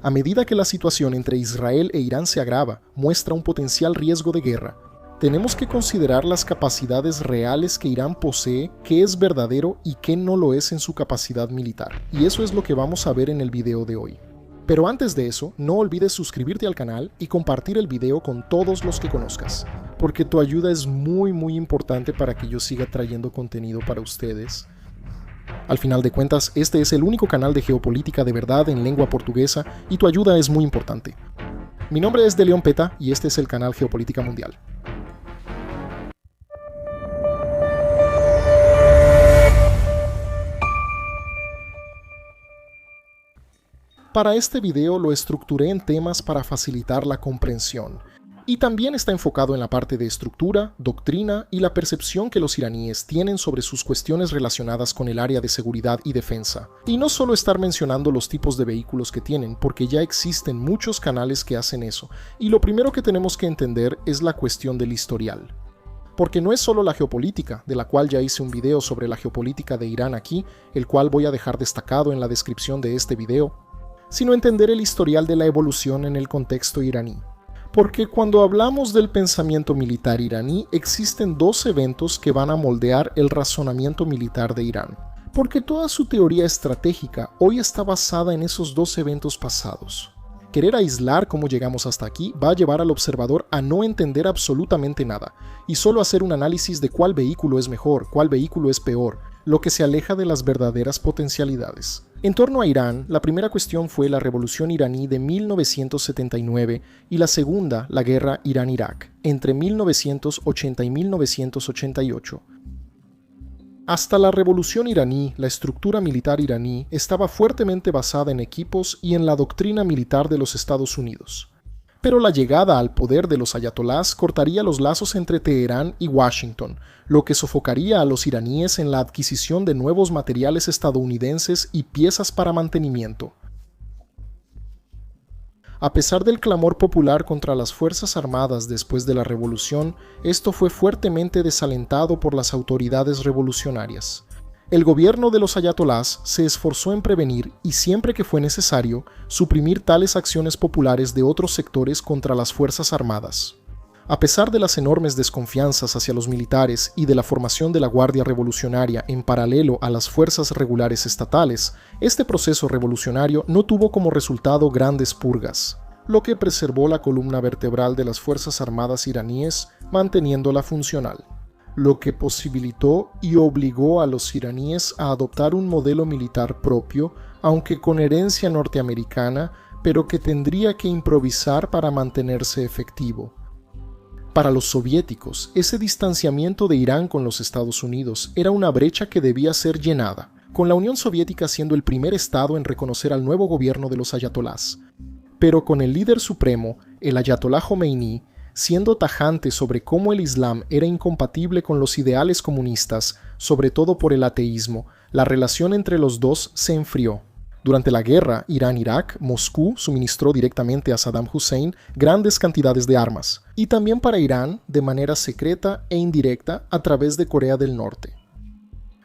A medida que la situación entre Israel e Irán se agrava, muestra un potencial riesgo de guerra. Tenemos que considerar las capacidades reales que Irán posee, qué es verdadero y qué no lo es en su capacidad militar. Y eso es lo que vamos a ver en el video de hoy. Pero antes de eso, no olvides suscribirte al canal y compartir el video con todos los que conozcas, porque tu ayuda es muy importante para que yo siga trayendo contenido para ustedes. Al final de cuentas, este es el único canal de geopolítica de verdad en lengua portuguesa y tu ayuda es muy importante. Mi nombre es De Leon Peta y este es el canal Geopolítica Mundial. Para este video lo estructuré en temas para facilitar la comprensión, y también está enfocado en la parte de estructura, doctrina y la percepción que los iraníes tienen sobre sus cuestiones relacionadas con el área de seguridad y defensa. Y no solo estar mencionando los tipos de vehículos que tienen, porque ya existen muchos canales que hacen eso, y lo primero que tenemos que entender es la cuestión del historial. Porque no es solo la geopolítica, de la cual ya hice un video sobre la geopolítica de Irán aquí, el cual voy a dejar destacado en la descripción de este video, sino entender el historial de la evolución en el contexto iraní. Porque cuando hablamos del pensamiento militar iraní, existen dos eventos que van a moldear el razonamiento militar de Irán. Porque toda su teoría estratégica hoy está basada en esos dos eventos pasados. Querer aislar cómo llegamos hasta aquí va a llevar al observador a no entender absolutamente nada, y solo hacer un análisis de cuál vehículo es mejor, cuál vehículo es peor, lo que se aleja de las verdaderas potencialidades. En torno a Irán, la primera cuestión fue la revolución iraní de 1979 y la segunda, la guerra Irán-Irak, entre 1980 y 1988. Hasta la revolución iraní, la estructura militar iraní estaba fuertemente basada en equipos y en la doctrina militar de los Estados Unidos. Pero la llegada al poder de los ayatolás cortaría los lazos entre Teherán y Washington, lo que sofocaría a los iraníes en la adquisición de nuevos materiales estadounidenses y piezas para mantenimiento. A pesar del clamor popular contra las Fuerzas Armadas después de la revolución, esto fue fuertemente desalentado por las autoridades revolucionarias. El gobierno de los ayatolás se esforzó en prevenir y, siempre que fue necesario, suprimir tales acciones populares de otros sectores contra las Fuerzas Armadas. A pesar de las enormes desconfianzas hacia los militares y de la formación de la Guardia Revolucionaria en paralelo a las fuerzas regulares estatales, este proceso revolucionario no tuvo como resultado grandes purgas, lo que preservó la columna vertebral de las Fuerzas Armadas iraníes, manteniéndola funcional, lo que posibilitó y obligó a los iraníes a adoptar un modelo militar propio, aunque con herencia norteamericana, pero que tendría que improvisar para mantenerse efectivo. Para los soviéticos, ese distanciamiento de Irán con los Estados Unidos era una brecha que debía ser llenada, con la Unión Soviética siendo el primer estado en reconocer al nuevo gobierno de los ayatolás. Pero con el líder supremo, el ayatolá Jomeini, siendo tajante sobre cómo el Islam era incompatible con los ideales comunistas, sobre todo por el ateísmo, la relación entre los dos se enfrió. Durante la guerra Irán-Irak, Moscú suministró directamente a Saddam Hussein grandes cantidades de armas, y también para Irán de manera secreta e indirecta a través de Corea del Norte.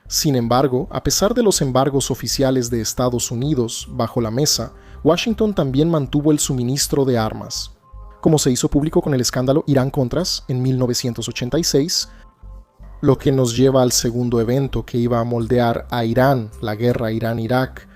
Sin embargo, a pesar de los embargos oficiales de Estados Unidos bajo la mesa, Washington también mantuvo el suministro de armas. Como se hizo público con el escándalo Irán-Contras en 1986, lo que nos lleva al segundo evento que iba a moldear a Irán, la guerra Irán-Irak.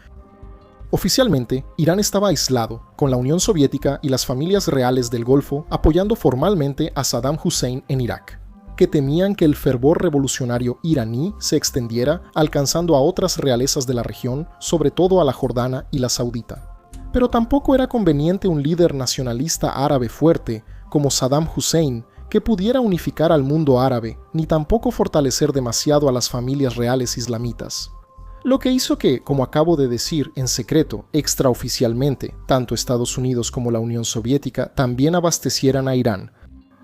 Oficialmente, Irán estaba aislado, con la Unión Soviética y las familias reales del Golfo apoyando formalmente a Saddam Hussein en Irak, que temían que el fervor revolucionario iraní se extendiera, alcanzando a otras realezas de la región, sobre todo a la jordana y la saudita. Pero tampoco era conveniente un líder nacionalista árabe fuerte, como Saddam Hussein, que pudiera unificar al mundo árabe, ni tampoco fortalecer demasiado a las familias reales islamitas. Lo que hizo que, como acabo de decir, en secreto, extraoficialmente, tanto Estados Unidos como la Unión Soviética también abastecieran a Irán.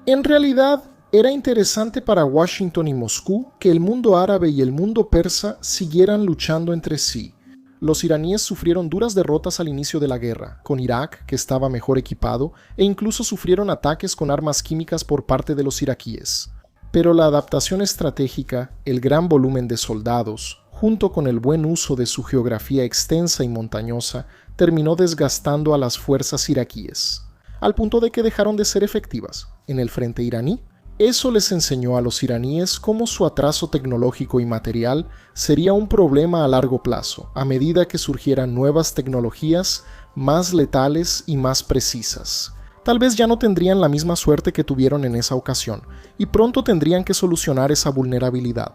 En realidad, era interesante para Washington y Moscú que el mundo árabe y el mundo persa siguieran luchando entre sí. Los iraníes sufrieron duras derrotas al inicio de la guerra, con Irak, que estaba mejor equipado, e incluso sufrieron ataques con armas químicas por parte de los iraquíes. Pero la adaptación estratégica, el gran volumen de soldados, junto con el buen uso de su geografía extensa y montañosa, terminó desgastando a las fuerzas iraquíes, al punto de que dejaron de ser efectivas en el frente iraní. Eso les enseñó a los iraníes cómo su atraso tecnológico y material sería un problema a largo plazo, a medida que surgieran nuevas tecnologías más letales y más precisas. Tal vez ya no tendrían la misma suerte que tuvieron en esa ocasión, y pronto tendrían que solucionar esa vulnerabilidad.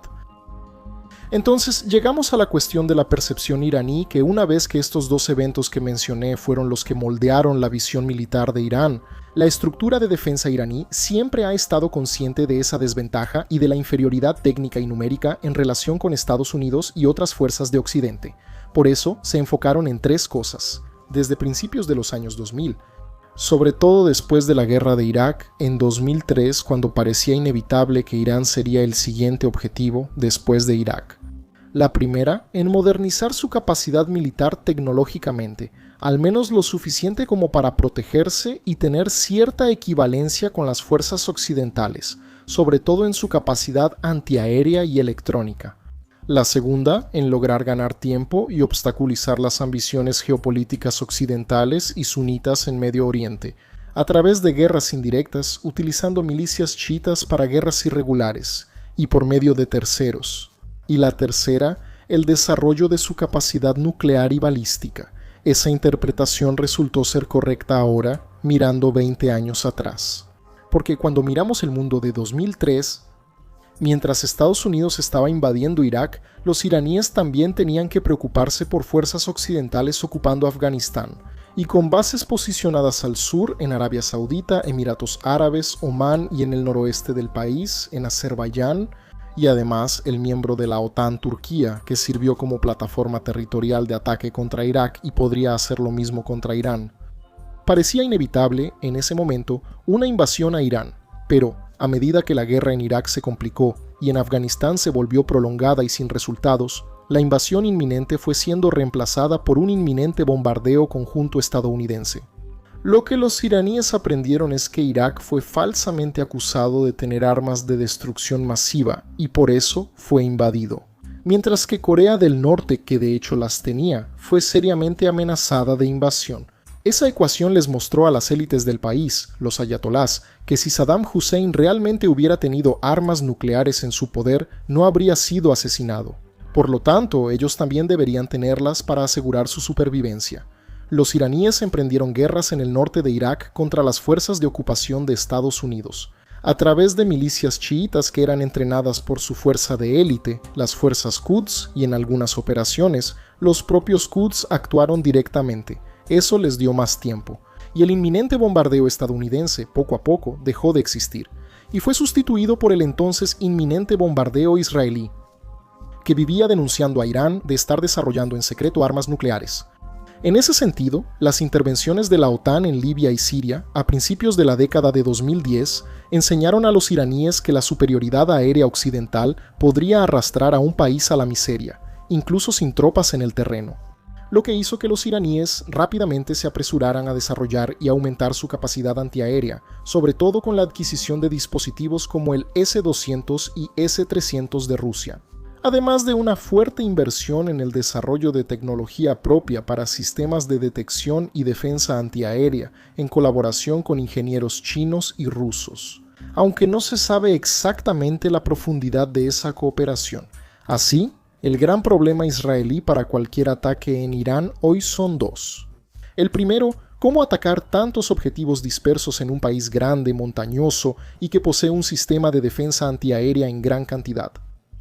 Entonces llegamos a la cuestión de la percepción iraní, que una vez que estos dos eventos que mencioné fueron los que moldearon la visión militar de Irán, la estructura de defensa iraní siempre ha estado consciente de esa desventaja y de la inferioridad técnica y numérica en relación con Estados Unidos y otras fuerzas de Occidente. Por eso se enfocaron en tres cosas, desde principios de los años 2000, sobre todo después de la guerra de Irak, en 2003, cuando parecía inevitable que Irán sería el siguiente objetivo después de Irak. La primera, en modernizar su capacidad militar tecnológicamente, al menos lo suficiente como para protegerse y tener cierta equivalencia con las fuerzas occidentales, sobre todo en su capacidad antiaérea y electrónica. La segunda, en lograr ganar tiempo y obstaculizar las ambiciones geopolíticas occidentales y sunitas en Medio Oriente, a través de guerras indirectas, utilizando milicias chiitas para guerras irregulares y por medio de terceros. Y la tercera, el desarrollo de su capacidad nuclear y balística. Esa interpretación resultó ser correcta ahora, mirando 20 años atrás. Porque cuando miramos el mundo de 2003, mientras Estados Unidos estaba invadiendo Irak, los iraníes también tenían que preocuparse por fuerzas occidentales ocupando Afganistán, y con bases posicionadas al sur en Arabia Saudita, Emiratos Árabes, Omán y en el noroeste del país, en Azerbaiyán, y además el miembro de la OTAN, Turquía, que sirvió como plataforma territorial de ataque contra Irak y podría hacer lo mismo contra Irán. Parecía inevitable, en ese momento, una invasión a Irán, pero a medida que la guerra en Irak se complicó y en Afganistán se volvió prolongada y sin resultados, la invasión inminente fue siendo reemplazada por un inminente bombardeo conjunto estadounidense. Lo que los iraníes aprendieron es que Irak fue falsamente acusado de tener armas de destrucción masiva y por eso fue invadido, mientras que Corea del Norte, que de hecho las tenía, fue seriamente amenazada de invasión. Esa ecuación les mostró a las élites del país, los ayatolás, que si Saddam Hussein realmente hubiera tenido armas nucleares en su poder, no habría sido asesinado. Por lo tanto, ellos también deberían tenerlas para asegurar su supervivencia. Los iraníes emprendieron guerras en el norte de Irak contra las fuerzas de ocupación de Estados Unidos, a través de milicias chiitas que eran entrenadas por su fuerza de élite, las fuerzas Quds, y en algunas operaciones, los propios Quds actuaron directamente. Eso les dio más tiempo, y el inminente bombardeo estadounidense, poco a poco, dejó de existir, y fue sustituido por el entonces inminente bombardeo israelí, que vivía denunciando a Irán de estar desarrollando en secreto armas nucleares. En ese sentido, las intervenciones de la OTAN en Libia y Siria, a principios de la década de 2010, enseñaron a los iraníes que la superioridad aérea occidental podría arrastrar a un país a la miseria, incluso sin tropas en el terreno, lo que hizo que los iraníes rápidamente se apresuraran a desarrollar y aumentar su capacidad antiaérea, sobre todo con la adquisición de dispositivos como el S-200 y S-300 de Rusia, además de una fuerte inversión en el desarrollo de tecnología propia para sistemas de detección y defensa antiaérea en colaboración con ingenieros chinos y rusos, aunque no se sabe exactamente la profundidad de esa cooperación. Así, el gran problema israelí para cualquier ataque en Irán hoy son dos. El primero, cómo atacar tantos objetivos dispersos en un país grande, montañoso y que posee un sistema de defensa antiaérea en gran cantidad.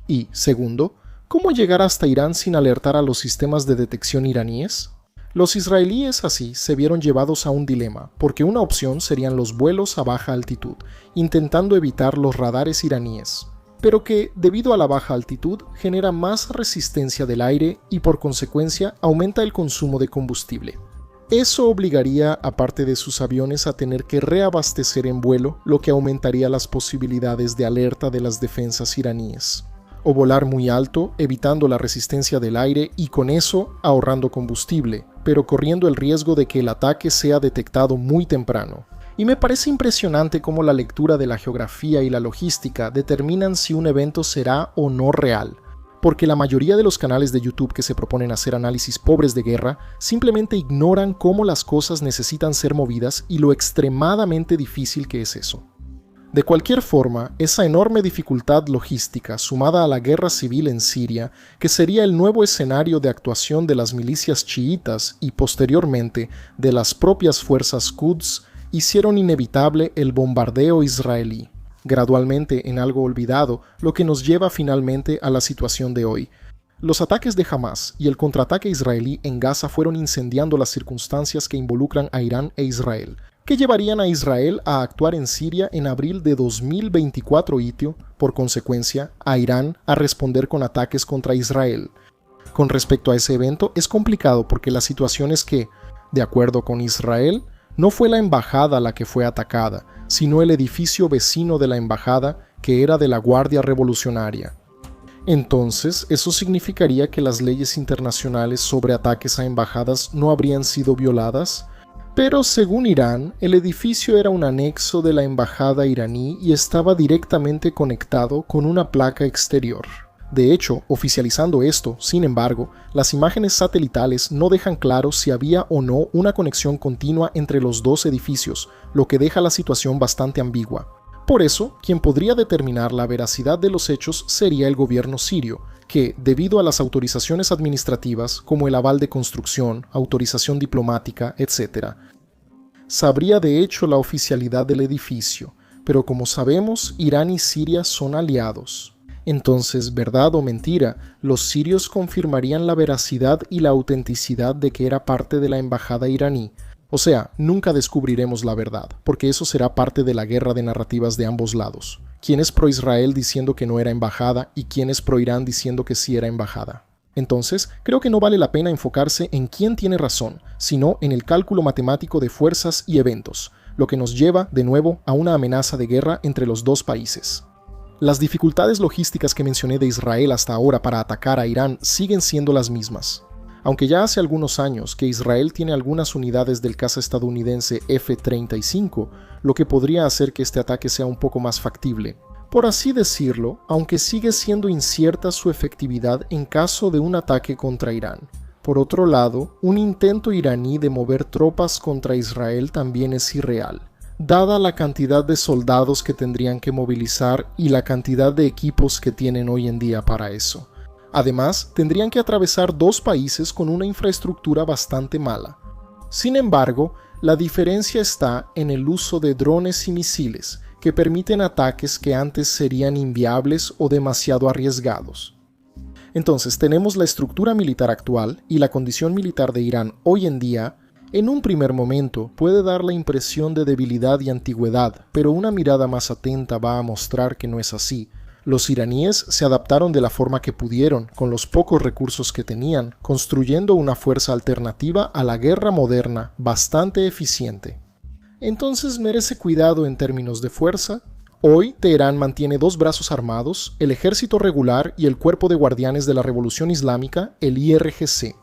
Y, segundo, ¿cómo llegar hasta Irán sin alertar a los sistemas de detección iraníes? Los israelíes así se vieron llevados a un dilema, porque una opción serían los vuelos a baja altitud, intentando evitar los radares iraníes, pero que, debido a la baja altitud, genera más resistencia del aire y por consecuencia aumenta el consumo de combustible. Eso obligaría a parte de sus aviones a tener que reabastecer en vuelo, lo que aumentaría las posibilidades de alerta de las defensas iraníes. O volar muy alto, evitando la resistencia del aire y con eso ahorrando combustible, pero corriendo el riesgo de que el ataque sea detectado muy temprano. Y me parece impresionante cómo la lectura de la geografía y la logística determinan si un evento será o no real. porque la mayoría de los canales de YouTube que se proponen hacer análisis pobres de guerra simplemente ignoran cómo las cosas necesitan ser movidas y lo extremadamente difícil que es eso. De cualquier forma, esa enorme dificultad logística sumada a la guerra civil en Siria, que sería el nuevo escenario de actuación de las milicias chiitas y posteriormente de las propias fuerzas Quds, hicieron inevitable el bombardeo israelí, gradualmente en algo olvidado, lo que nos lleva finalmente a la situación de hoy. Los ataques de Hamas y el contraataque israelí en Gaza fueron incendiando las circunstancias que involucran a Irán e Israel, que llevarían a Israel a actuar en Siria en abril de 2024 y, por consecuencia, a Irán a responder con ataques contra Israel. Con respecto a ese evento, es complicado porque la situación es que, de acuerdo con Israel, no fue la embajada la que fue atacada, sino el edificio vecino de la embajada, que era de la Guardia Revolucionaria. Entonces, eso significaría que las leyes internacionales sobre ataques a embajadas no habrían sido violadas. Pero según Irán, el edificio era un anexo de la embajada iraní y estaba directamente conectado con una placa exterior. De hecho, oficializando esto, sin embargo, las imágenes satelitales no dejan claro si había o no una conexión continua entre los dos edificios, lo que deja la situación bastante ambigua. Por eso, quien podría determinar la veracidad de los hechos sería el gobierno sirio, que, debido a las autorizaciones administrativas, como el aval de construcción, autorización diplomática, etc., sabría de hecho la oficialidad del edificio, pero como sabemos, Irán y Siria son aliados. Entonces, verdad o mentira, los sirios confirmarían la veracidad y la autenticidad de que era parte de la embajada iraní. O sea, nunca descubriremos la verdad, porque eso será parte de la guerra de narrativas de ambos lados. ¿Quién es pro-Israel diciendo que no era embajada y quién es pro-Irán diciendo que sí era embajada? Entonces, creo que no vale la pena enfocarse en quién tiene razón, sino en el cálculo matemático de fuerzas y eventos, lo que nos lleva, de nuevo, a una amenaza de guerra entre los dos países. Las dificultades logísticas que mencioné de Israel hasta ahora para atacar a Irán siguen siendo las mismas. Aunque ya hace algunos años que Israel tiene algunas unidades del caza estadounidense F-35, lo que podría hacer que este ataque sea un poco más factible. Por así decirlo, aunque sigue siendo incierta su efectividad en caso de un ataque contra Irán. Por otro lado, un intento iraní de mover tropas contra Israel también es irreal, dada la cantidad de soldados que tendrían que movilizar y la cantidad de equipos que tienen hoy en día para eso. Además, tendrían que atravesar dos países con una infraestructura bastante mala. Sin embargo, la diferencia está en el uso de drones y misiles, que permiten ataques que antes serían inviables o demasiado arriesgados. Entonces, tenemos la estructura militar actual y la condición militar de Irán hoy en día. En un primer momento puede dar la impresión de debilidad y antigüedad, pero una mirada más atenta va a mostrar que no es así. Los iraníes se adaptaron de la forma que pudieron, con los pocos recursos que tenían, construyendo una fuerza alternativa a la guerra moderna bastante eficiente. Entonces, ¿merece cuidado en términos de fuerza? Hoy, Teherán mantiene dos brazos armados, el ejército regular y el cuerpo de guardianes de la Revolución Islámica, el IRGC.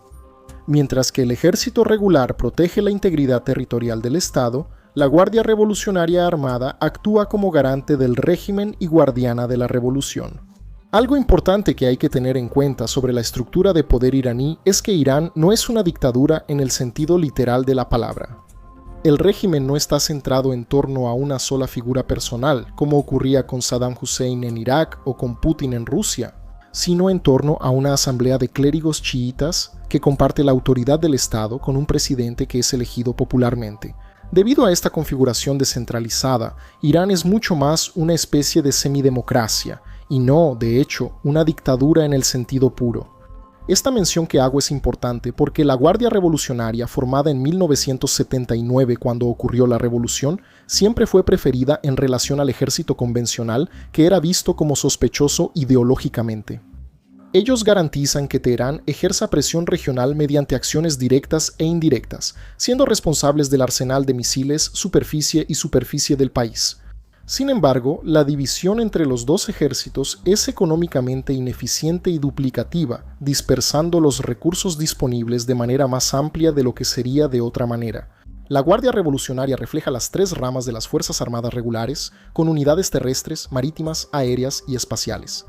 Mientras que el ejército regular protege la integridad territorial del Estado, la Guardia Revolucionaria Armada actúa como garante del régimen y guardiana de la revolución. Algo importante que hay que tener en cuenta sobre la estructura de poder iraní es que Irán no es una dictadura en el sentido literal de la palabra. El régimen no está centrado en torno a una sola figura personal, como ocurría con Saddam Hussein en Irak o con Putin en Rusia, sino en torno a una asamblea de clérigos chiitas que comparte la autoridad del Estado con un presidente que es elegido popularmente. Debido a esta configuración descentralizada, Irán es mucho más una especie de semidemocracia, y no, de hecho, una dictadura en el sentido puro. Esta mención que hago es importante porque la Guardia Revolucionaria, formada en 1979 cuando ocurrió la revolución, siempre fue preferida en relación al ejército convencional, que era visto como sospechoso ideológicamente. Ellos garantizan que Teherán ejerza presión regional mediante acciones directas e indirectas, siendo responsables del arsenal de misiles, superficie y superficie del país. Sin embargo, la división entre los dos ejércitos es económicamente ineficiente y duplicativa, dispersando los recursos disponibles de manera más amplia de lo que sería de otra manera. La Guardia Revolucionaria refleja las tres ramas de las Fuerzas Armadas regulares, con unidades terrestres, marítimas, aéreas y espaciales.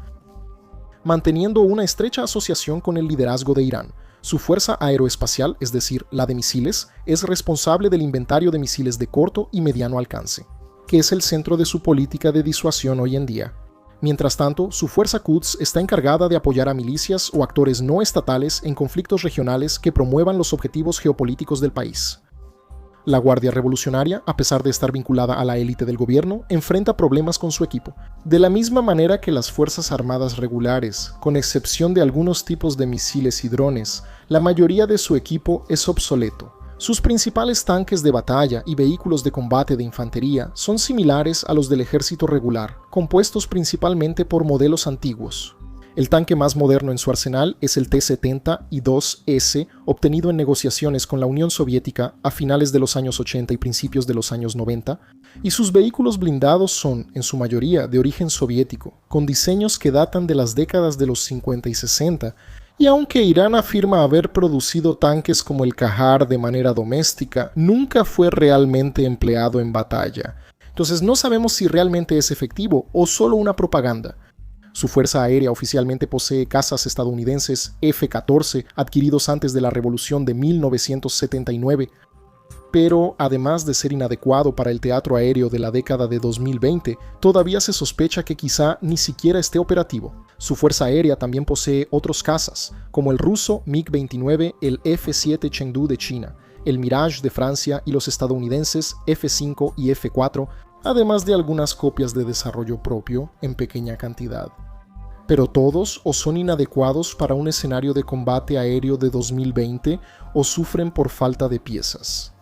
manteniendo una estrecha asociación con el liderazgo de Irán. Su fuerza aeroespacial, es decir, la de misiles, es responsable del inventario de misiles de corto y mediano alcance, que es el centro de su política de disuasión hoy en día. Mientras tanto, su fuerza Quds está encargada de apoyar a milicias o actores no estatales en conflictos regionales que promuevan los objetivos geopolíticos del país. La Guardia Revolucionaria, a pesar de estar vinculada a la élite del gobierno, enfrenta problemas con su equipo. De la misma manera que las Fuerzas Armadas regulares, con excepción de algunos tipos de misiles y drones, la mayoría de su equipo es obsoleto. Sus principales tanques de batalla y vehículos de combate de infantería son similares a los del ejército regular, compuestos principalmente por modelos antiguos. El tanque más moderno en su arsenal es el T-72S, obtenido en negociaciones con la Unión Soviética a finales de los años 80 y principios de los años 90, y sus vehículos blindados son, en su mayoría, de origen soviético, con diseños que datan de las décadas de los 50 y 60, y aunque Irán afirma haber producido tanques como el Kahar de manera doméstica, nunca fue realmente empleado en batalla. Entonces no sabemos si realmente es efectivo o solo una propaganda. Su fuerza aérea oficialmente posee cazas estadounidenses F-14 adquiridos antes de la Revolución de 1979, pero además de ser inadecuado para el teatro aéreo de la década de 2020, todavía se sospecha que quizá ni siquiera esté operativo. Su fuerza aérea también posee otros cazas, como el ruso MiG-29, el F-7 Chengdu de China, el Mirage de Francia y los estadounidenses F-5 y F-4, además de algunas copias de desarrollo propio en pequeña cantidad. Pero todos o son inadecuados para un escenario de combate aéreo de 2020 o sufren por falta de piezas.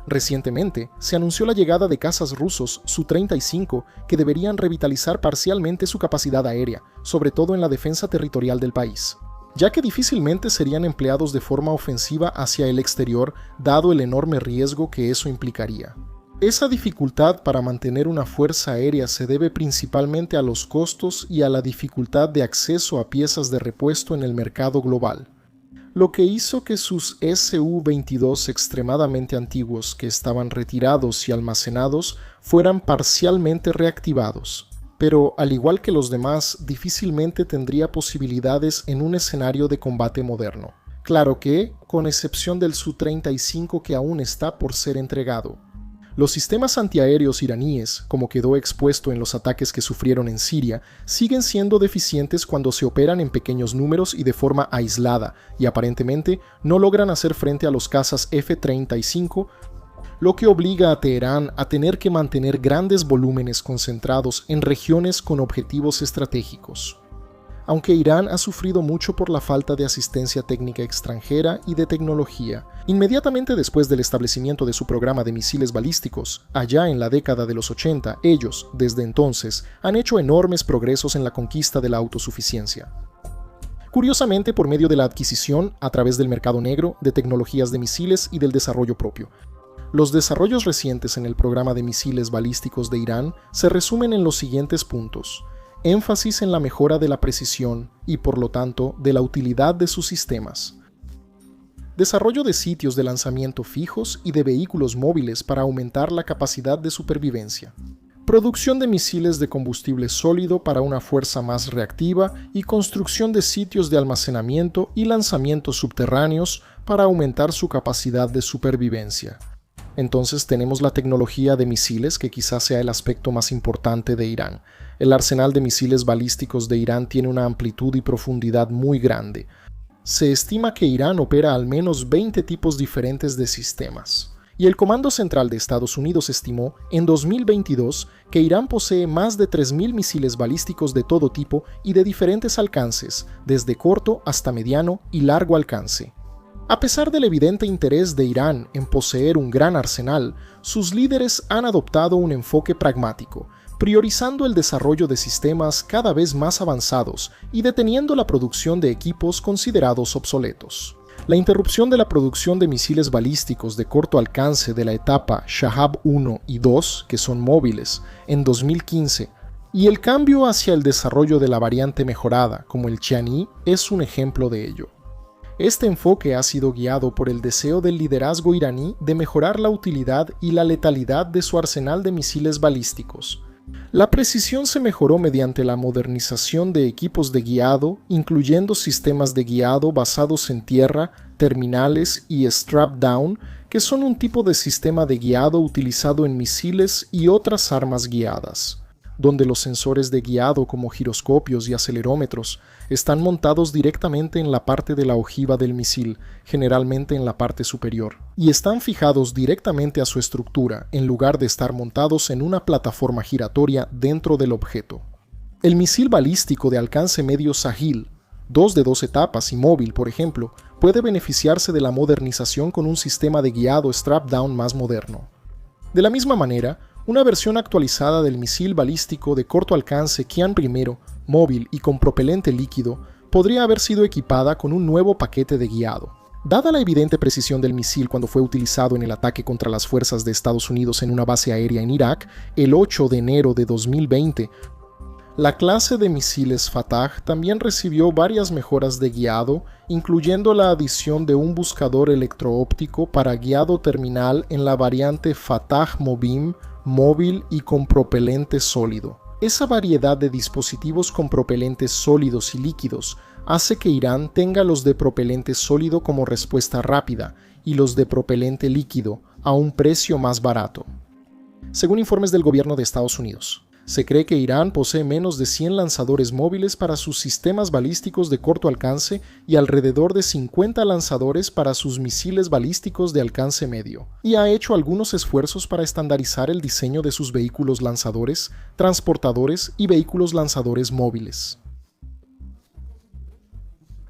Recientemente, se anunció la llegada de cazas rusos Su-35 que deberían revitalizar parcialmente su capacidad aérea, sobre todo en la defensa territorial del país, ya que difícilmente serían empleados de forma ofensiva hacia el exterior dado el enorme riesgo que eso implicaría. Esa dificultad para mantener una fuerza aérea se debe principalmente a los costos y a la dificultad de acceso a piezas de repuesto en el mercado global, lo que hizo que sus Su-22 extremadamente antiguos que estaban retirados y almacenados fueran parcialmente reactivados, pero al igual que los demás difícilmente tendría posibilidades en un escenario de combate moderno. Claro que, con excepción del Su-35 que aún está por ser entregado. Los sistemas antiaéreos iraníes, como quedó expuesto en los ataques que sufrieron en Siria, siguen siendo deficientes cuando se operan en pequeños números y de forma aislada, y aparentemente no logran hacer frente a los cazas F-35, lo que obliga a Teherán a tener que mantener grandes volúmenes concentrados en regiones con objetivos estratégicos. Aunque Irán ha sufrido mucho por la falta de asistencia técnica extranjera y de tecnología, inmediatamente después del establecimiento de su programa de misiles balísticos, allá en la década de los 80, ellos, desde entonces, han hecho enormes progresos en la conquista de la autosuficiencia. Curiosamente, por medio de la adquisición, a través del mercado negro, de tecnologías de misiles y del desarrollo propio. Los desarrollos recientes en el programa de misiles balísticos de Irán se resumen en los siguientes puntos. Énfasis en la mejora de la precisión y, por lo tanto, de la utilidad de sus sistemas. Desarrollo de sitios de lanzamiento fijos y de vehículos móviles para aumentar la capacidad de supervivencia. Producción de misiles de combustible sólido para una fuerza más reactiva y construcción de sitios de almacenamiento y lanzamientos subterráneos para aumentar su capacidad de supervivencia. Entonces tenemos la tecnología de misiles, que quizás sea el aspecto más importante de Irán. El arsenal de misiles balísticos de Irán tiene una amplitud y profundidad muy grande. Se estima que Irán opera al menos 20 tipos diferentes de sistemas. Y el Comando Central de Estados Unidos estimó, en 2022, que Irán posee más de 3.000 misiles balísticos de todo tipo y de diferentes alcances, desde corto hasta mediano y largo alcance. A pesar del evidente interés de Irán en poseer un gran arsenal, sus líderes han adoptado un enfoque pragmático, priorizando el desarrollo de sistemas cada vez más avanzados y deteniendo la producción de equipos considerados obsoletos. La interrupción de la producción de misiles balísticos de corto alcance de la etapa Shahab 1 y 2, que son móviles, en 2015, y el cambio hacia el desarrollo de la variante mejorada, como el Qiani, es un ejemplo de ello. Este enfoque ha sido guiado por el deseo del liderazgo iraní de mejorar la utilidad y la letalidad de su arsenal de misiles balísticos. La precisión se mejoró mediante la modernización de equipos de guiado, incluyendo sistemas de guiado basados en tierra, terminales y strap-down, que son un tipo de sistema de guiado utilizado en misiles y otras armas guiadas, donde los sensores de guiado como giroscopios y acelerómetros están montados directamente en la parte de la ojiva del misil, generalmente en la parte superior, y están fijados directamente a su estructura en lugar de estar montados en una plataforma giratoria dentro del objeto. El misil balístico de alcance medio Sahil, 2 de 2 etapas y móvil, por ejemplo, puede beneficiarse de la modernización con un sistema de guiado strap-down más moderno. De la misma manera, una versión actualizada del misil balístico de corto alcance Qian I, móvil y con propelente líquido, podría haber sido equipada con un nuevo paquete de guiado. Dada la evidente precisión del misil cuando fue utilizado en el ataque contra las fuerzas de Estados Unidos en una base aérea en Irak, el 8 de enero de 2020, la clase de misiles Fatah también recibió varias mejoras de guiado, incluyendo la adición de un buscador electro-óptico para guiado terminal en la variante Fatah Mobim, móvil y con propelente sólido. Esa variedad de dispositivos con propelentes sólidos y líquidos hace que Irán tenga los de propelente sólido como respuesta rápida y los de propelente líquido a un precio más barato. Según informes del gobierno de Estados Unidos, se cree que Irán posee menos de 100 lanzadores móviles para sus sistemas balísticos de corto alcance y alrededor de 50 lanzadores para sus misiles balísticos de alcance medio, y ha hecho algunos esfuerzos para estandarizar el diseño de sus vehículos lanzadores, transportadores y vehículos lanzadores móviles.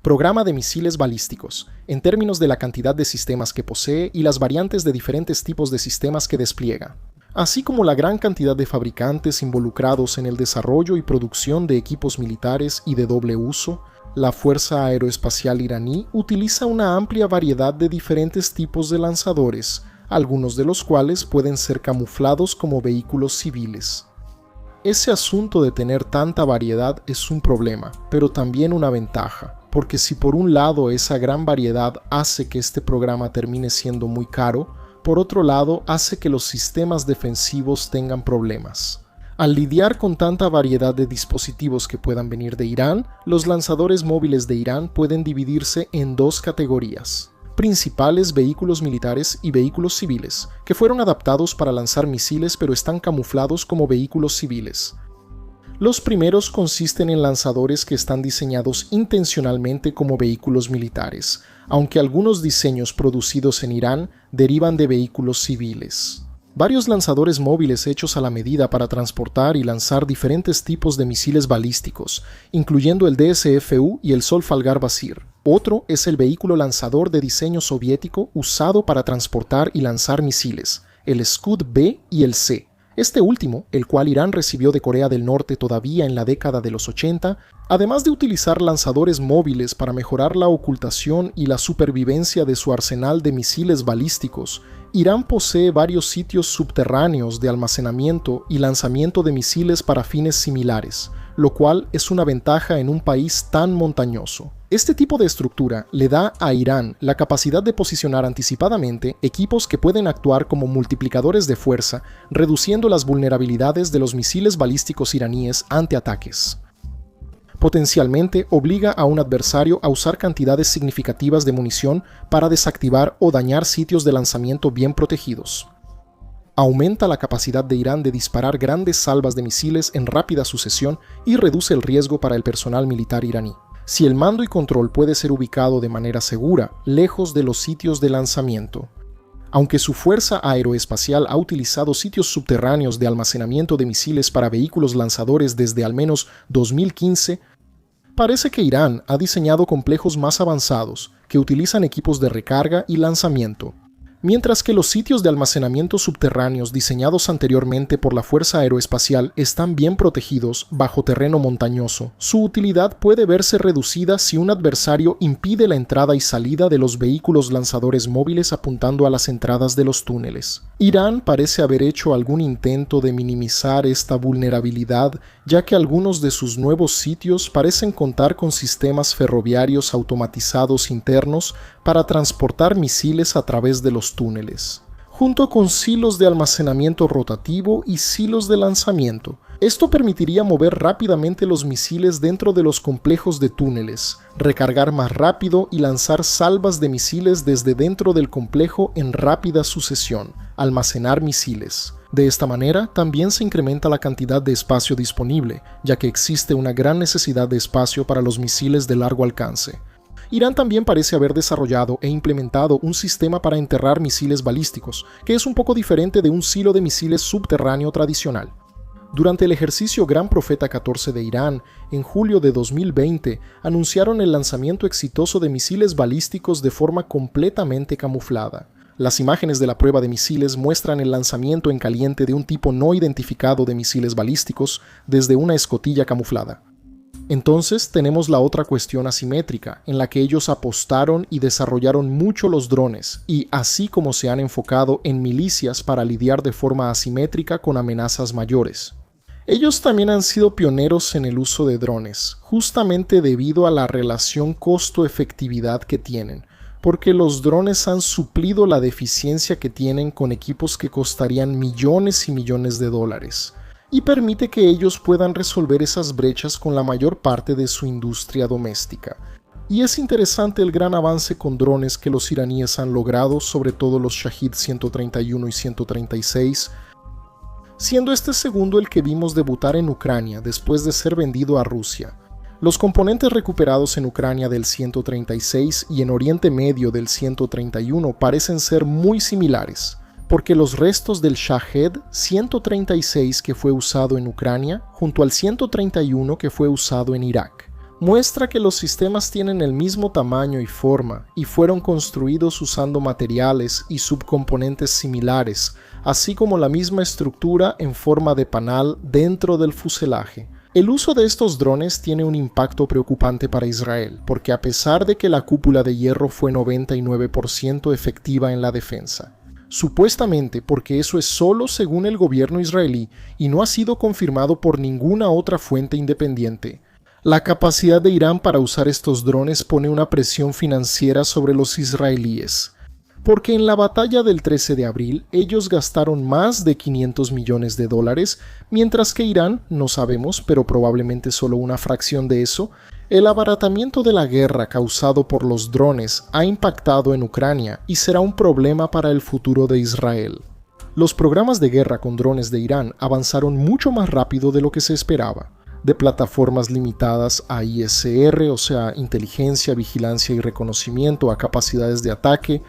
Programa de misiles balísticos, en términos de la cantidad de sistemas que posee y las variantes de diferentes tipos de sistemas que despliega, así como la gran cantidad de fabricantes involucrados en el desarrollo y producción de equipos militares y de doble uso. La Fuerza Aeroespacial iraní utiliza una amplia variedad de diferentes tipos de lanzadores, algunos de los cuales pueden ser camuflados como vehículos civiles. Ese asunto de tener tanta variedad es un problema, pero también una ventaja, porque si por un lado esa gran variedad hace que este programa termine siendo muy caro, por otro lado hace que los sistemas defensivos tengan problemas. Al lidiar con tanta variedad de dispositivos que puedan venir de Irán, los lanzadores móviles de Irán pueden dividirse en dos categorías: principales vehículos militares y vehículos civiles, que fueron adaptados para lanzar misiles pero están camuflados como vehículos civiles. Los primeros consisten en lanzadores que están diseñados intencionalmente como vehículos militares, aunque algunos diseños producidos en Irán derivan de vehículos civiles. Varios lanzadores móviles hechos a la medida para transportar y lanzar diferentes tipos de misiles balísticos, incluyendo el DSFU y el Solfalgar Basir. Otro es el vehículo lanzador de diseño soviético usado para transportar y lanzar misiles, el Scud B y el C. Este último, el cual Irán recibió de Corea del Norte todavía en la década de los 80, además de utilizar lanzadores móviles para mejorar la ocultación y la supervivencia de su arsenal de misiles balísticos, Irán posee varios sitios subterráneos de almacenamiento y lanzamiento de misiles para fines similares, lo cual es una ventaja en un país tan montañoso. Este tipo de estructura le da a Irán la capacidad de posicionar anticipadamente equipos que pueden actuar como multiplicadores de fuerza, reduciendo las vulnerabilidades de los misiles balísticos iraníes ante ataques. Potencialmente obliga a un adversario a usar cantidades significativas de munición para desactivar o dañar sitios de lanzamiento bien protegidos. Aumenta la capacidad de Irán de disparar grandes salvas de misiles en rápida sucesión y reduce el riesgo para el personal militar iraní. Si el mando y control puede ser ubicado de manera segura, lejos de los sitios de lanzamiento. Aunque su fuerza aeroespacial ha utilizado sitios subterráneos de almacenamiento de misiles para vehículos lanzadores desde al menos 2015, parece que Irán ha diseñado complejos más avanzados que utilizan equipos de recarga y lanzamiento. Mientras que los sitios de almacenamiento subterráneos diseñados anteriormente por la Fuerza Aeroespacial están bien protegidos bajo terreno montañoso, su utilidad puede verse reducida si un adversario impide la entrada y salida de los vehículos lanzadores móviles apuntando a las entradas de los túneles. Irán parece haber hecho algún intento de minimizar esta vulnerabilidad, ya que algunos de sus nuevos sitios parecen contar con sistemas ferroviarios automatizados internos para transportar misiles a través de los túneles, junto con silos de almacenamiento rotativo y silos de lanzamiento, Esto permitiría mover rápidamente los misiles dentro de los complejos de túneles, recargar más rápido y lanzar salvas de misiles desde dentro del complejo en rápida sucesión, almacenar misiles. De esta manera, también se incrementa la cantidad de espacio disponible, ya que existe una gran necesidad de espacio para los misiles de largo alcance. Irán también parece haber desarrollado e implementado un sistema para enterrar misiles balísticos, que es un poco diferente de un silo de misiles subterráneo tradicional. Durante el ejercicio Gran Profeta 14 de Irán, en julio de 2020, anunciaron el lanzamiento exitoso de misiles balísticos de forma completamente camuflada. Las imágenes de la prueba de misiles muestran el lanzamiento en caliente de un tipo no identificado de misiles balísticos desde una escotilla camuflada. Entonces tenemos la otra cuestión asimétrica, en la que ellos apostaron y desarrollaron mucho los drones, y así como se han enfocado en milicias para lidiar de forma asimétrica con amenazas mayores. Ellos también han sido pioneros en el uso de drones, justamente debido a la relación costo-efectividad que tienen, porque los drones han suplido la deficiencia que tienen con equipos que costarían millones y millones de dólares, y permite que ellos puedan resolver esas brechas con la mayor parte de su industria doméstica. Y es interesante el gran avance con drones que los iraníes han logrado, sobre todo los Shahed 131 y 136, siendo este segundo el que vimos debutar en Ucrania después de ser vendido a Rusia. Los componentes recuperados en Ucrania del 136 y en Oriente Medio del 131 parecen ser muy similares, porque los restos del Shahed 136 que fue usado en Ucrania, junto al 131 que fue usado en Irak, muestra que los sistemas tienen el mismo tamaño y forma y fueron construidos usando materiales y subcomponentes similares, así como la misma estructura en forma de panal dentro del fuselaje. El uso de estos drones tiene un impacto preocupante para Israel, porque a pesar de que la cúpula de hierro fue 99% efectiva en la defensa, supuestamente porque eso es solo según el gobierno israelí y no ha sido confirmado por ninguna otra fuente independiente, la capacidad de Irán para usar estos drones pone una presión financiera sobre los israelíes, porque en la batalla del 13 de abril ellos gastaron más de $500 millones, mientras que Irán, no sabemos, pero probablemente solo una fracción de eso. El abaratamiento de la guerra causado por los drones ha impactado en Ucrania y será un problema para el futuro de Israel. Los programas de guerra con drones de Irán avanzaron mucho más rápido de lo que se esperaba. De plataformas limitadas a ISR, o sea, inteligencia, vigilancia y reconocimiento, a capacidades de ataque.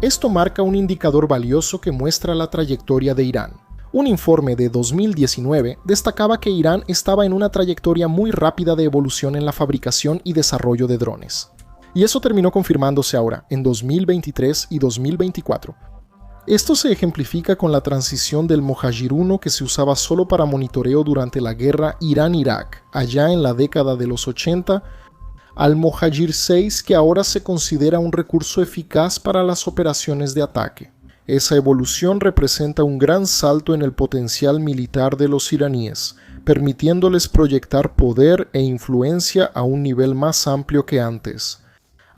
Esto marca un indicador valioso que muestra la trayectoria de Irán. Un informe de 2019 destacaba que Irán estaba en una trayectoria muy rápida de evolución en la fabricación y desarrollo de drones. Y eso terminó confirmándose ahora, en 2023 y 2024. Esto se ejemplifica con la transición del Mojajir 1 que se usaba solo para monitoreo durante la guerra Irán-Irak, allá en la década de los 80, al Mojajir 6 que ahora se considera un recurso eficaz para las operaciones de ataque. Esa evolución representa un gran salto en el potencial militar de los iraníes, permitiéndoles proyectar poder e influencia a un nivel más amplio que antes.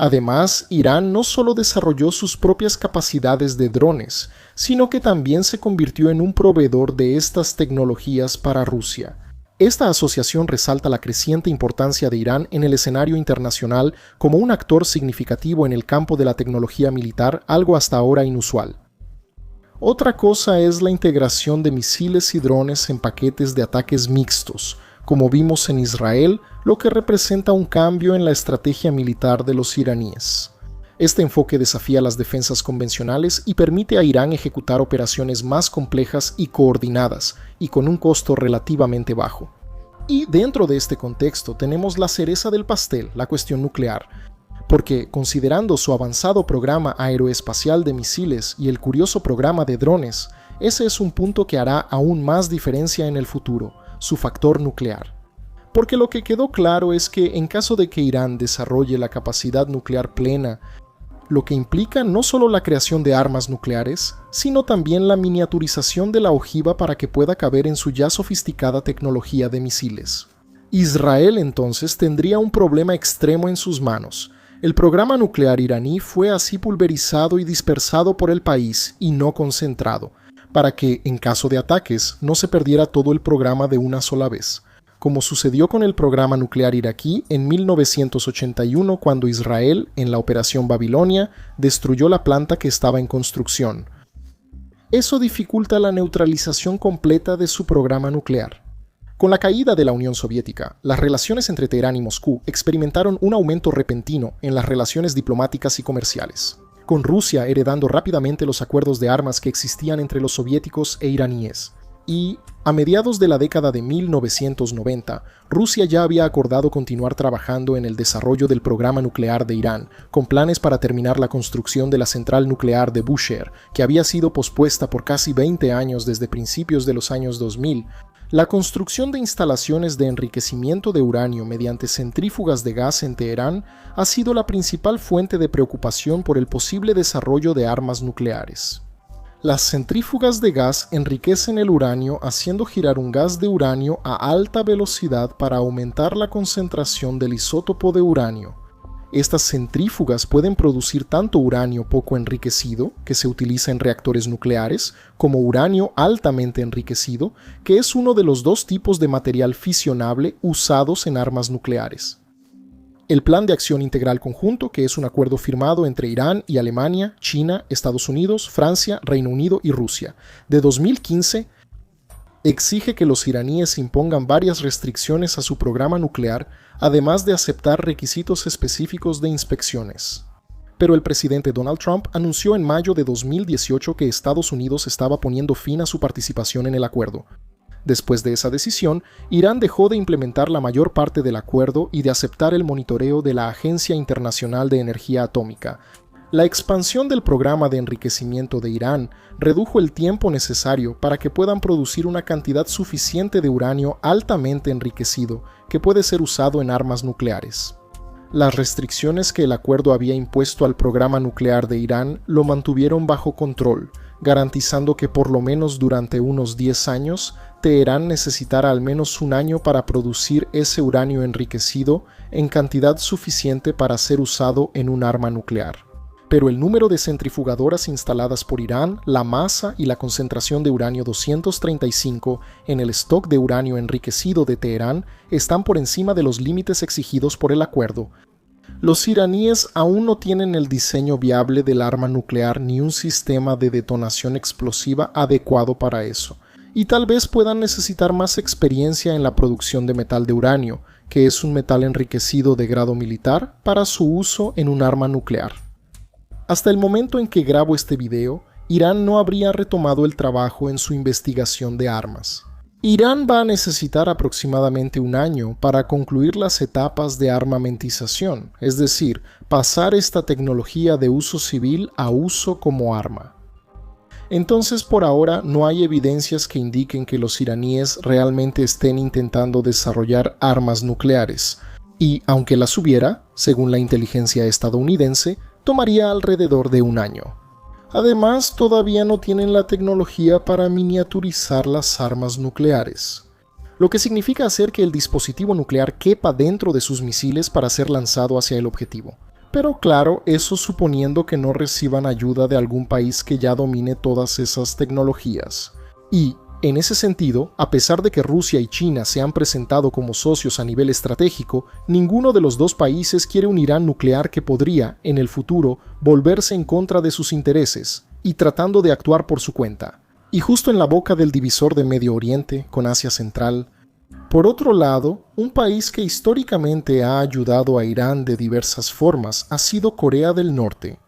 Además, Irán no solo desarrolló sus propias capacidades de drones, sino que también se convirtió en un proveedor de estas tecnologías para Rusia. Esta asociación resalta la creciente importancia de Irán en el escenario internacional como un actor significativo en el campo de la tecnología militar, algo hasta ahora inusual. Otra cosa es la integración de misiles y drones en paquetes de ataques mixtos, como vimos en Israel, lo que representa un cambio en la estrategia militar de los iraníes. Este enfoque desafía las defensas convencionales y permite a Irán ejecutar operaciones más complejas y coordinadas, y con un costo relativamente bajo. Y dentro de este contexto tenemos la cereza del pastel, la cuestión nuclear, porque considerando su avanzado programa aeroespacial de misiles y el curioso programa de drones, ese es un punto que hará aún más diferencia en el futuro, su factor nuclear. Porque lo que quedó claro es que en caso de que Irán desarrolle la capacidad nuclear plena, lo que implica no solo la creación de armas nucleares, sino también la miniaturización de la ojiva para que pueda caber en su ya sofisticada tecnología de misiles. Israel entonces tendría un problema extremo en sus manos. El programa nuclear iraní fue así pulverizado y dispersado por el país y no concentrado, para que, en caso de ataques, no se perdiera todo el programa de una sola vez, como sucedió con el programa nuclear iraquí en 1981 cuando Israel, en la Operación Babilonia, destruyó la planta que estaba en construcción. Eso dificulta la neutralización completa de su programa nuclear. Con la caída de la Unión Soviética, las relaciones entre Teherán y Moscú experimentaron un aumento repentino en las relaciones diplomáticas y comerciales, con Rusia heredando rápidamente los acuerdos de armas que existían entre los soviéticos e iraníes. Y, a mediados de la década de 1990, Rusia ya había acordado continuar trabajando en el desarrollo del programa nuclear de Irán, con planes para terminar la construcción de la central nuclear de Bushehr, que había sido pospuesta por casi 20 años desde principios de los años 2000. La construcción de instalaciones de enriquecimiento de uranio mediante centrífugas de gas en Teherán ha sido la principal fuente de preocupación por el posible desarrollo de armas nucleares. Las centrífugas de gas enriquecen el uranio haciendo girar un gas de uranio a alta velocidad para aumentar la concentración del isótopo de uranio. Estas centrífugas pueden producir tanto uranio poco enriquecido, que se utiliza en reactores nucleares, como uranio altamente enriquecido, que es uno de los dos tipos de material fisionable usados en armas nucleares. El Plan de Acción Integral Conjunto, que es un acuerdo firmado entre Irán y Alemania, China, Estados Unidos, Francia, Reino Unido y Rusia, de 2015, exige que los iraníes impongan varias restricciones a su programa nuclear, además de aceptar requisitos específicos de inspecciones. Pero el presidente Donald Trump anunció en mayo de 2018 que Estados Unidos estaba poniendo fin a su participación en el acuerdo. Después de esa decisión, Irán dejó de implementar la mayor parte del acuerdo y de aceptar el monitoreo de la Agencia Internacional de Energía Atómica. La expansión del programa de enriquecimiento de Irán redujo el tiempo necesario para que puedan producir una cantidad suficiente de uranio altamente enriquecido que puede ser usado en armas nucleares. Las restricciones que el acuerdo había impuesto al programa nuclear de Irán lo mantuvieron bajo control, garantizando que por lo menos durante unos 10 años, Teherán necesitará al menos un año para producir ese uranio enriquecido en cantidad suficiente para ser usado en un arma nuclear. Pero el número de centrifugadoras instaladas por Irán, la masa y la concentración de uranio 235 en el stock de uranio enriquecido de Teherán están por encima de los límites exigidos por el acuerdo. Los iraníes aún no tienen el diseño viable del arma nuclear ni un sistema de detonación explosiva adecuado para eso, y tal vez puedan necesitar más experiencia en la producción de metal de uranio, que es un metal enriquecido de grado militar, para su uso en un arma nuclear. Hasta el momento en que grabo este video, Irán no habría retomado el trabajo en su investigación de armas. Irán va a necesitar aproximadamente un año para concluir las etapas de armamentización, es decir, pasar esta tecnología de uso civil a uso como arma. Entonces, por ahora, no hay evidencias que indiquen que los iraníes realmente estén intentando desarrollar armas nucleares, y aunque las hubiera, según la inteligencia estadounidense, tomaría alrededor de un año. Además, todavía no tienen la tecnología para miniaturizar las armas nucleares, lo que significa hacer que el dispositivo nuclear quepa dentro de sus misiles para ser lanzado hacia el objetivo. Pero claro, eso suponiendo que no reciban ayuda de algún país que ya domine todas esas tecnologías. Y, en ese sentido, a pesar de que Rusia y China se han presentado como socios a nivel estratégico, ninguno de los dos países quiere un Irán nuclear que podría, en el futuro, volverse en contra de sus intereses, y tratando de actuar por su cuenta. Y justo en la boca del divisor de Medio Oriente, con Asia Central. Por otro lado, un país que históricamente ha ayudado a Irán de diversas formas ha sido Corea del Norte,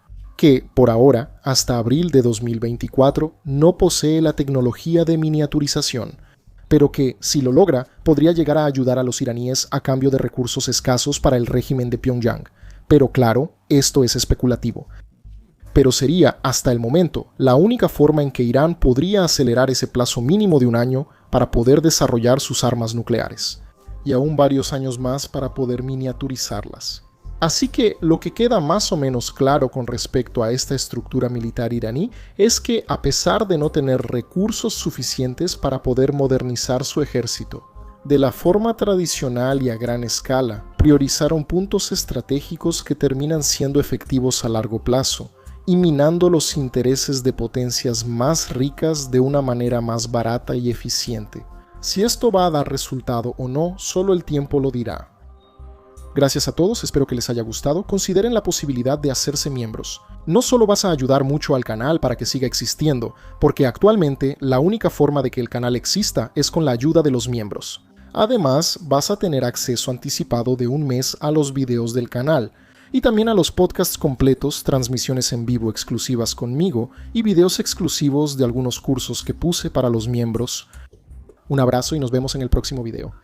que, por ahora, hasta abril de 2024, no posee la tecnología de miniaturización, pero que, si lo logra, podría llegar a ayudar a los iraníes a cambio de recursos escasos para el régimen de Pyongyang. Pero claro, esto es especulativo. Pero sería, hasta el momento, la única forma en que Irán podría acelerar ese plazo mínimo de un año para poder desarrollar sus armas nucleares, y aún varios años más para poder miniaturizarlas. Así que lo que queda más o menos claro con respecto a esta estructura militar iraní es que, a pesar de no tener recursos suficientes para poder modernizar su ejército, de la forma tradicional y a gran escala, priorizaron puntos estratégicos que terminan siendo efectivos a largo plazo, y minando los intereses de potencias más ricas de una manera más barata y eficiente. Si esto va a dar resultado o no, solo el tiempo lo dirá. Gracias a todos, espero que les haya gustado. Consideren la posibilidad de hacerse miembros. No solo vas a ayudar mucho al canal para que siga existiendo, porque actualmente la única forma de que el canal exista es con la ayuda de los miembros. Además, vas a tener acceso anticipado de un mes a los videos del canal, y también a los podcasts completos, transmisiones en vivo exclusivas conmigo y videos exclusivos de algunos cursos que puse para los miembros. Un abrazo y nos vemos en el próximo video.